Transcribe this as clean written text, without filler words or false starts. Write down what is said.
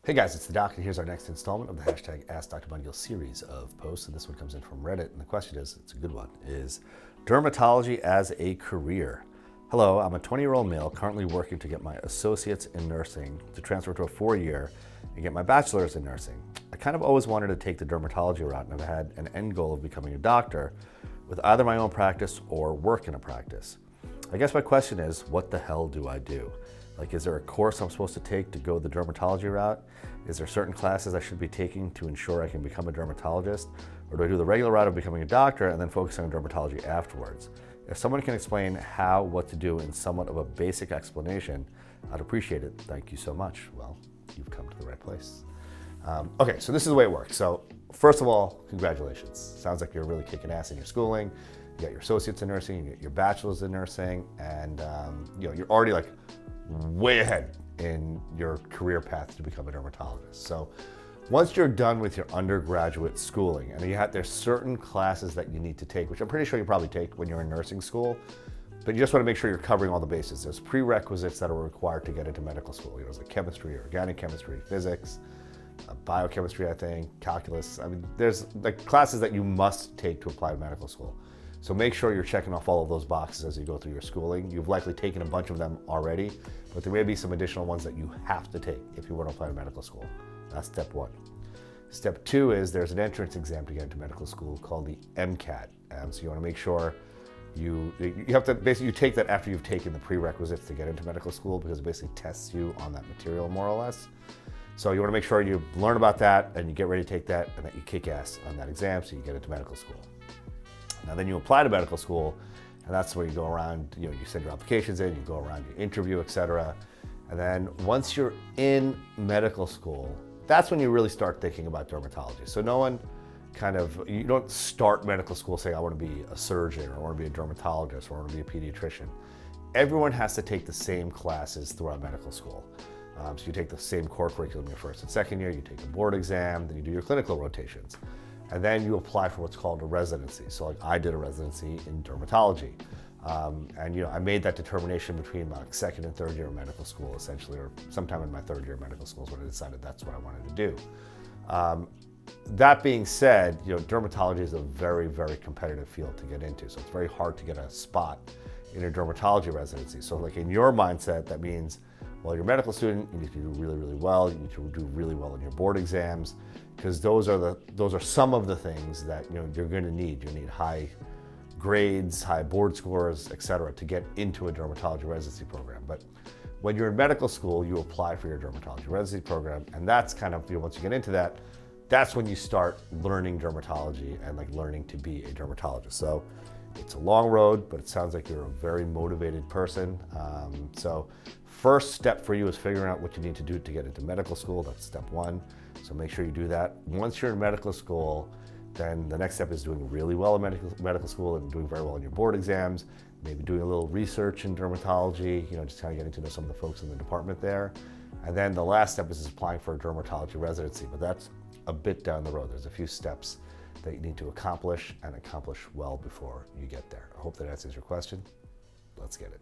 Hey guys, it's the Doc, and here's our next installment of the hashtag Ask Dr. Mudgil series of posts. And this one comes in from Reddit, and the question is, it's a good one, is dermatology as a career. Hello, I'm a 20-year-old male currently working to get my associates in nursing to transfer to a 4-year and get my bachelor's in nursing. I kind of always wanted to take the dermatology route, and I've had an end goal of becoming a doctor with either my own practice or work in a practice. I guess my question is, what the hell do I do? Like, is there a course I'm supposed to take to go the dermatology route? Is there certain classes I should be taking to ensure I can become a dermatologist? Or do I do the regular route of becoming a doctor and then focus on dermatology afterwards? If someone can explain how, what to do in somewhat of a basic explanation, I'd appreciate it. Thank you so much. Well, you've come to the right place. Okay, so this is the way it works. So first of all, congratulations. Sounds like you're really kicking ass in your schooling. You got your associates in nursing, you get your bachelor's in nursing, and you're already like way ahead in your career path to become a dermatologist. So once you're done with your undergraduate schooling, and there's certain classes that you need to take, which I'm pretty sure you probably take when you're in nursing school, but you just want to make sure you're covering all the bases. There's prerequisites that are required to get into medical school. There's like chemistry, organic chemistry, physics, biochemistry, I think, calculus. I mean, there's like classes that you must take to apply to medical school. So make sure you're checking off all of those boxes as you go through your schooling. You've likely taken a bunch of them already, but there may be some additional ones that you have to take if you want to apply to medical school. That's step one. Step two is there's an entrance exam to get into medical school called the MCAT. So you want to make sure you have to basically take that after you've taken the prerequisites to get into medical school, because it basically tests you on that material more or less. So you want to make sure you learn about that and you get ready to take that and that you kick ass on that exam so you get into medical school. Now then you apply to medical school, and that's where you go around, you send your applications in, you go around, you interview, etc. And then once you're in medical school, that's when you really start thinking about dermatology. So you don't start medical school saying, I want to be a surgeon, or I want to be a dermatologist, or I want to be a pediatrician. Everyone has to take the same classes throughout medical school. So you take the same core curriculum your first and second year, you take a board exam, then you do your clinical rotations. And then you apply for what's called a residency. So like I did a residency in dermatology. I made that determination between my second and third year of medical school, essentially, or sometime in my third year of medical school is when I decided that's what I wanted to do. That being said, dermatology is a very, very competitive field to get into. So it's very hard to get a spot in a dermatology residency. So like in your mindset, that means, well, you're a medical student, you need to do really, really well. You need to do really well in your board exams, because those are some of the things that you're going to need. You need high grades, high board scores, etc., to get into a dermatology residency program. But when you're in medical school, you apply for your dermatology residency program, and that's kind of, once you get into that, that's when you start learning dermatology and like learning to be a dermatologist. So it's a long road, but it sounds like you're a very motivated person. So first step for you is figuring out what you need to do to get into medical school. That's step one. So make sure you do that. Once you're in medical school, then the next step is doing really well in medical school and doing very well in your board exams, maybe doing a little research in dermatology, just kind of getting to know some of the folks in the department there. And then the last step is applying for a dermatology residency, but that's a bit down the road. There's a few steps that you need to accomplish and accomplish well before you get there. I hope that answers your question. Let's get it.